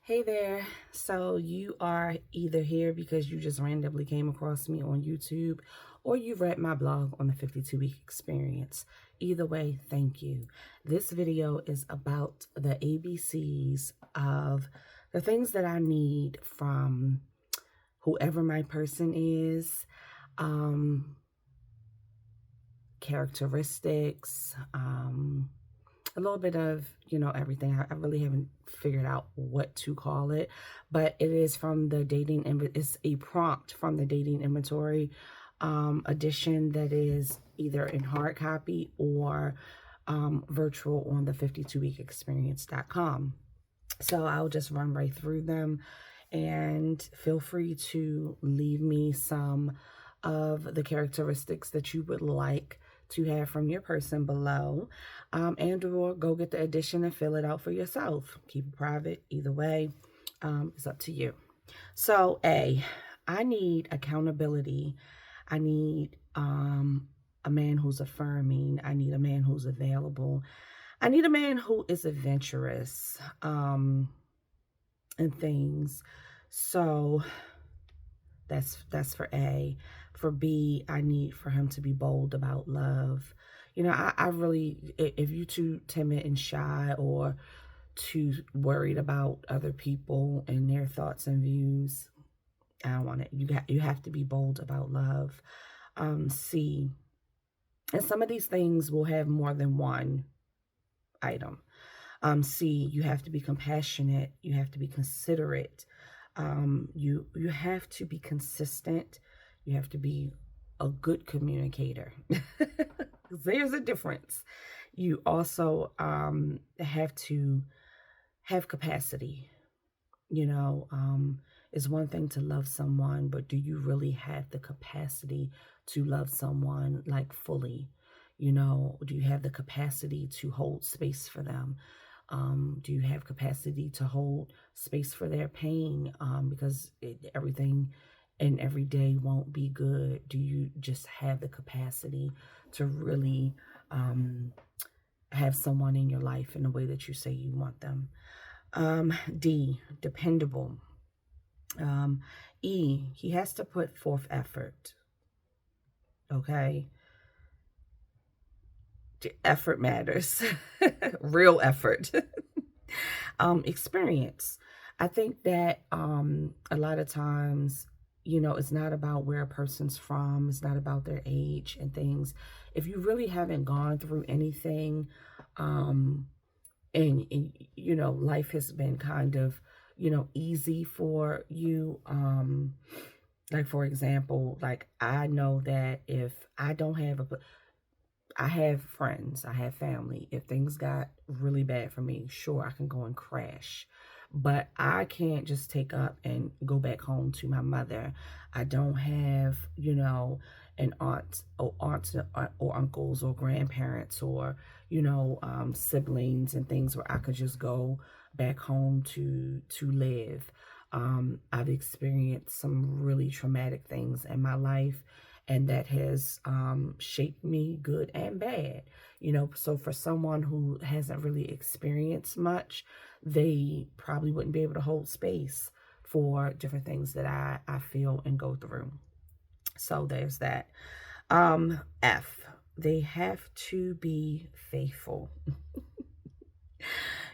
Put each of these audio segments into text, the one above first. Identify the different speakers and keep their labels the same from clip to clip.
Speaker 1: Hey there. So you are either here because you just randomly came across me on YouTube or you read my blog on the 52-week experience. Either way, thank you. This video is about the ABCs of the things that I need from whoever my person is, um, characteristics, a little bit of, everything. I really haven't figured out what to call it, but it is from the it's a prompt from the dating inventory edition that is either in hard copy or virtual on the 52weekexperience.com. So I'll just run right through them, and feel free to leave me some of the characteristics that you would like to have from your person below, and or go get the edition and fill it out for yourself. Keep it private. Either way, it's up to you. So I need accountability. I need a man who's affirming. I need a man who's available. I need a man who is adventurous and things. So that's for A. For B, I need for him to be bold about love. I really, if you too timid and shy or too worried about other people and their thoughts and views, I don't want it. You have to be bold about love. C, and some of these things will have more than one item. C, you have to be compassionate. You have to be considerate. You have to be consistent. You have to be a good communicator. There's a difference. You also have to have capacity. It's one thing to love someone, but do you really have the capacity to love someone like fully? Do you have the capacity to hold space for them? Do you have capacity to hold space for their pain? Because everything and every day won't be good. Do you just have the capacity to really have someone in your life in the way that you say you want them? D, dependable. E, he has to put forth effort. Okay? Effort matters. Real effort. Experience. I think that a lot of times, it's not about where a person's from. It's not about their age and things. If you really haven't gone through anything, and life has been kind of, easy for you. Like, for example, like, I know that if I don't have I have friends, I have family. If things got really bad for me, sure, I can go and crash. But I can't just take up and go back home to my mother. I don't have, an aunts or uncles or grandparents or, siblings and things where I could just go back home to live. I've experienced some really traumatic things in my life, and that has shaped me good and bad. So for someone who hasn't really experienced much, they probably wouldn't be able to hold space for different things that I feel and go through. So there's that. F, they have to be faithful.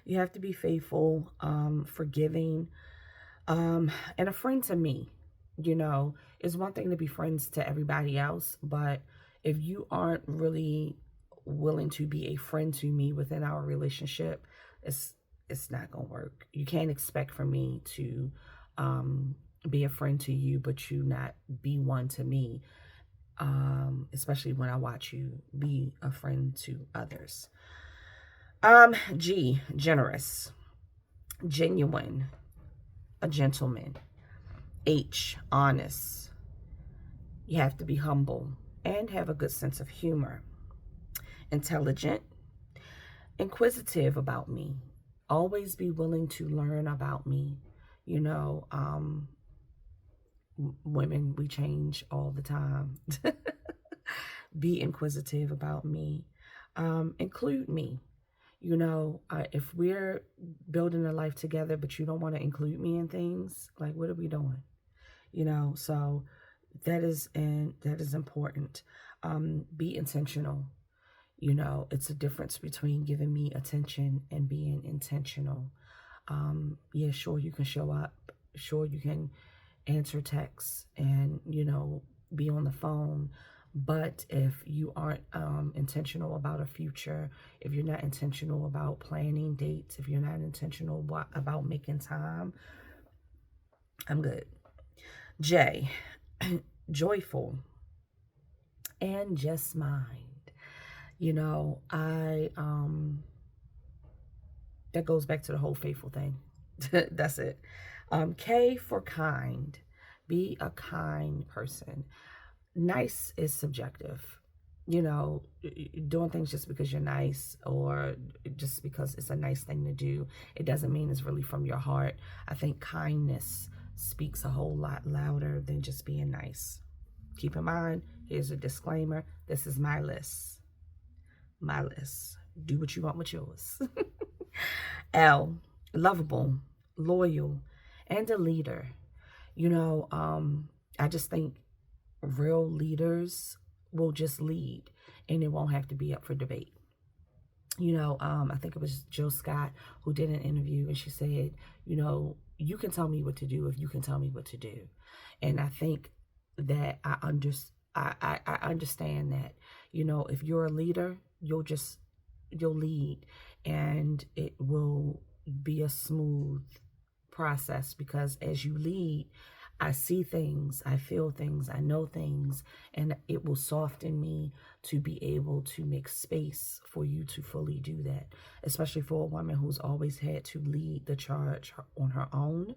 Speaker 1: You have to be faithful, forgiving, and a friend to me. It's one thing to be friends to everybody else, but if you aren't really willing to be a friend to me within our relationship, it's not gonna work. You can't expect for me to be a friend to you, but you not be one to me, especially when I watch you be a friend to others. G, generous, genuine, a gentleman. H, honest. You have to be humble and have a good sense of humor. Intelligent, inquisitive about me. Always be willing to learn about me. Women, we change all the time. Be inquisitive about me. Include me. If we're building a life together, but you don't want to include me in things, like, what are we doing? So that is important. Be intentional. It's a difference between giving me attention and being intentional. Yeah, sure, you can show up. Sure, you can answer texts and, be on the phone. But if you aren't intentional about a future, if you're not intentional about planning dates, if you're not intentional about making time, I'm good. J, joyful and just mind. That goes back to the whole faithful thing. That's it. K for kind. Be a kind person. Nice is subjective. Doing things just because you're nice or just because it's a nice thing to do, it doesn't mean it's really from your heart. I think kindness speaks a whole lot louder than just being nice. Keep in mind, here's a disclaimer. This is my list. My list. Do what you want with yours. L, lovable, loyal, and a leader. I just think real leaders will just lead, and it won't have to be up for debate. I think it was Jill Scott who did an interview, and she said, you can tell me what to do if you can tell me what to do. And I think that I understand that, if you're a leader, you'll lead, and it will be a smooth process, because as you lead, I see things, I feel things, I know things, and it will soften me to be able to make space for you to fully do that, especially for a woman who's always had to lead the charge on her own,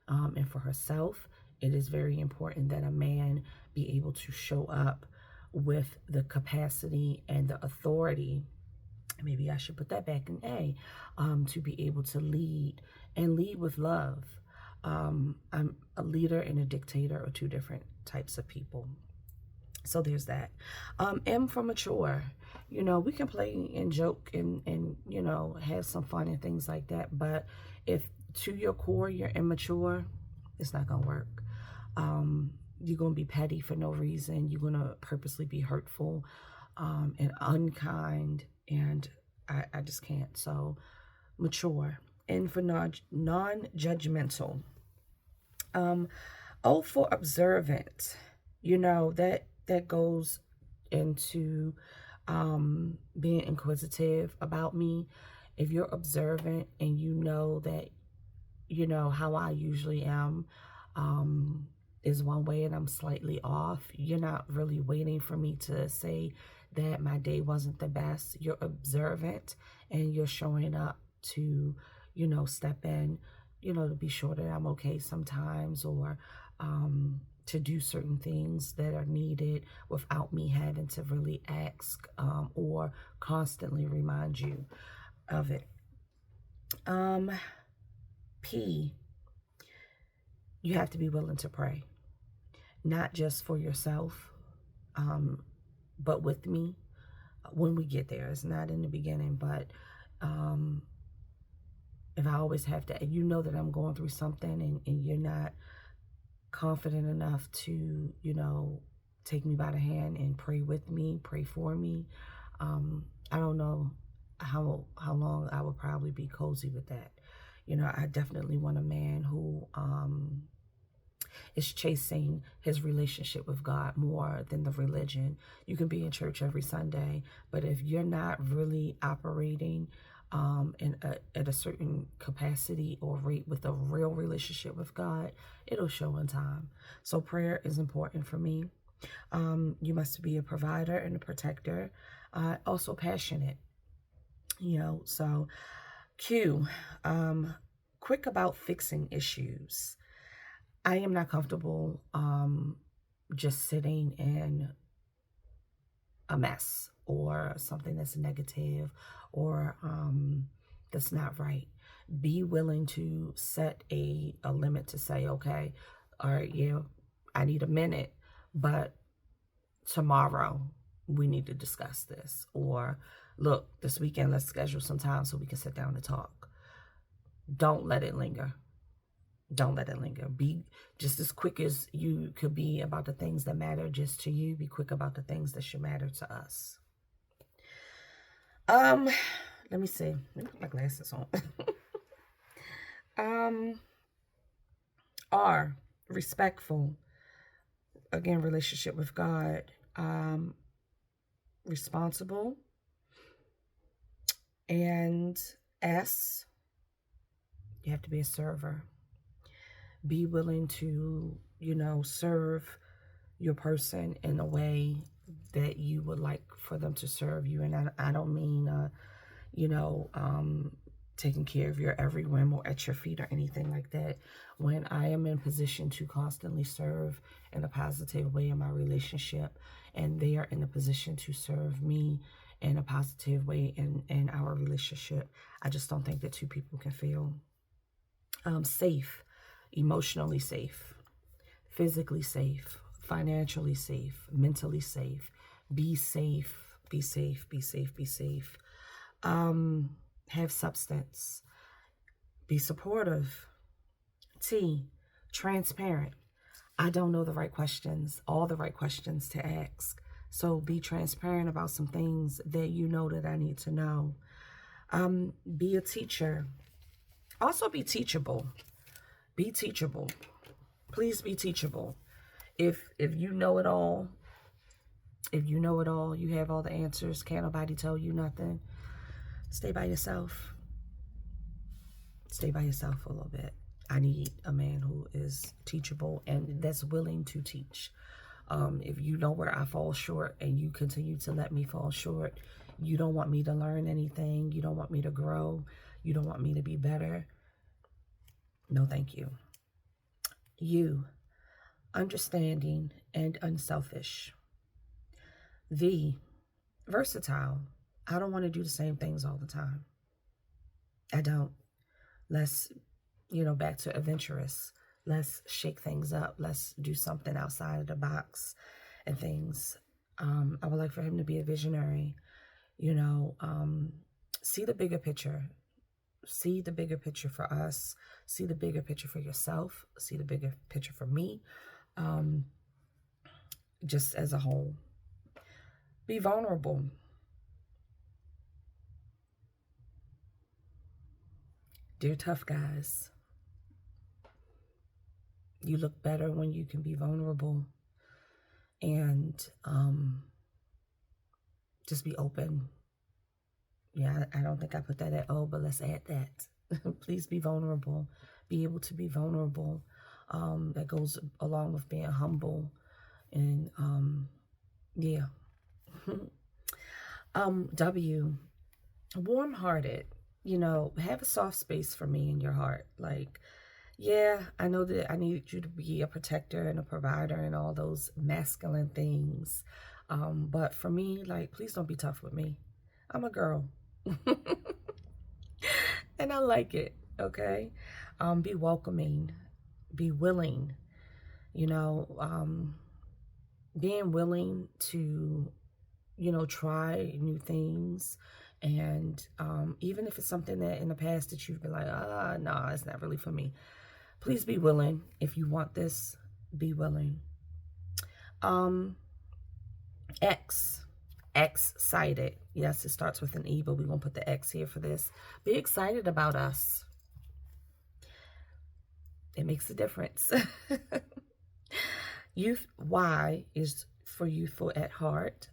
Speaker 1: and for herself. It is very important that a man be able to show up with the capacity and the authority. Maybe I should put that back in A, to be able to lead and lead with love. I'm a leader and a dictator are two different types of people. So there's that. M for mature. We can play and joke and have some fun and things like that. But if to your core you're immature, it's not going to work. You're going to be petty for no reason. You're going to purposely be hurtful and unkind. And I just can't. So mature. And for non-judgmental. O for observant. That goes into being inquisitive about me. If you're observant and you know that, how I usually am, is one way and I'm slightly off, you're not really waiting for me to say that my day wasn't the best. You're observant and you're showing up to, step in, to be sure that I'm okay sometimes, or to do certain things that are needed without me having to really ask or constantly remind you of it. P, you have to be willing to pray, not just for yourself, but with me when we get there. It's not in the beginning, but if I always have to, that I'm going through something and you're not confident enough to, take me by the hand and pray with me, pray for me, I don't know how long I will probably be cozy with that. I definitely want a man who is chasing his relationship with God more than the religion. You can be in church every Sunday, but if you're not really operating at a certain capacity or rate with a real relationship with God, it'll show in time. So prayer is important for me. You must be a provider and a protector, also passionate, so Q, quick about fixing issues. I am not comfortable just sitting in a mess or something that's negative or that's not right. Be willing to set a limit to say, okay, all right, yeah, I need a minute, but tomorrow we need to discuss this. Or, look, this weekend, let's schedule some time so we can sit down and talk. Don't let it linger. Don't let it linger. Be just as quick as you could be about the things that matter just to you. Be quick about the things that should matter to us. Let me see. Let me put my glasses on. R, respectful. Again, relationship with God. Responsible. And S, you have to be a server. Be willing to, serve your person in a way that you would like for them to serve you. And I don't mean, taking care of your every whim or at your feet or anything like that. When I am in position to constantly serve in a positive way in my relationship, and they are in a position to serve me in a positive way in our relationship, I just don't think that two people can feel safe, emotionally safe, physically safe, financially safe, mentally safe. Be safe, be safe, be safe, be safe. Have substance. Be supportive. T, transparent. I don't know the right questions, all the right questions to ask. So be transparent about some things that you know that I need to know. Be a teacher. Also be teachable. Be teachable. Please be teachable. If you know it all, you have all the answers, can't nobody tell you nothing, stay by yourself. Stay by yourself for a little bit. I need a man who is teachable and that's willing to teach. If you know where I fall short and you continue to let me fall short, you don't want me to learn anything, you don't want me to grow, you don't want me to be better, no thank you. U, understanding and unselfish. V, versatile. I don't want to do the same things all the time. I don't. Let's, back to adventurous. Let's shake things up. Let's do something outside of the box and things. I would like for him to be a visionary, see the bigger picture. See the bigger picture for us. See the bigger picture for yourself. See the bigger picture for me. Just as a whole. Be vulnerable. Dear tough guys, you look better when you can be vulnerable and just be open. Yeah, I don't think I put that at O, but let's add that. Please be vulnerable. Be able to be vulnerable. That goes along with being humble. And yeah. W, warm-hearted. Have a soft space for me in your heart. Like, yeah, I know that I need you to be a protector and a provider and all those masculine things. But for me, like, please don't be tough with me. I'm a girl. And I like it, okay? Be welcoming. Be willing. Being willing to, try new things. And even if it's something that in the past that you've been like, no, it's not really for me. Please be willing. If you want this, be willing. X. Excited. Yes, it starts with an E, but we're going to put the X here for this. Be excited about us. It makes a difference. Youth. Y is for youthful at heart.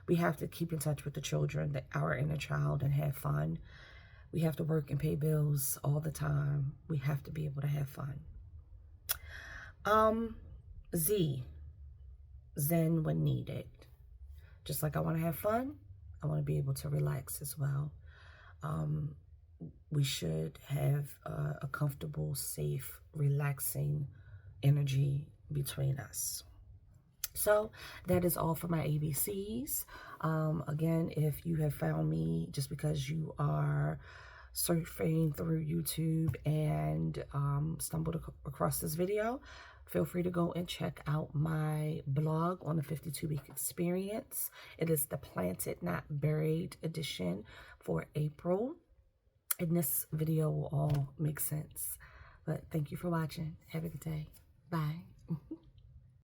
Speaker 1: We have to keep in touch with the children, our inner child, and have fun. We have to work and pay bills all the time. We have to be able to have fun. Z, zen when needed. Just like I want to have fun, I want to be able to relax as well. We should have a comfortable, safe, relaxing energy between us. So that is all for my ABCs. Again, if you have found me just because you are surfing through YouTube and stumbled across this video, feel free to go and check out my blog on the 52-week experience. It is the Planted Not Buried edition for April. And this video will all make sense. But thank you for watching. Have a good day. Bye.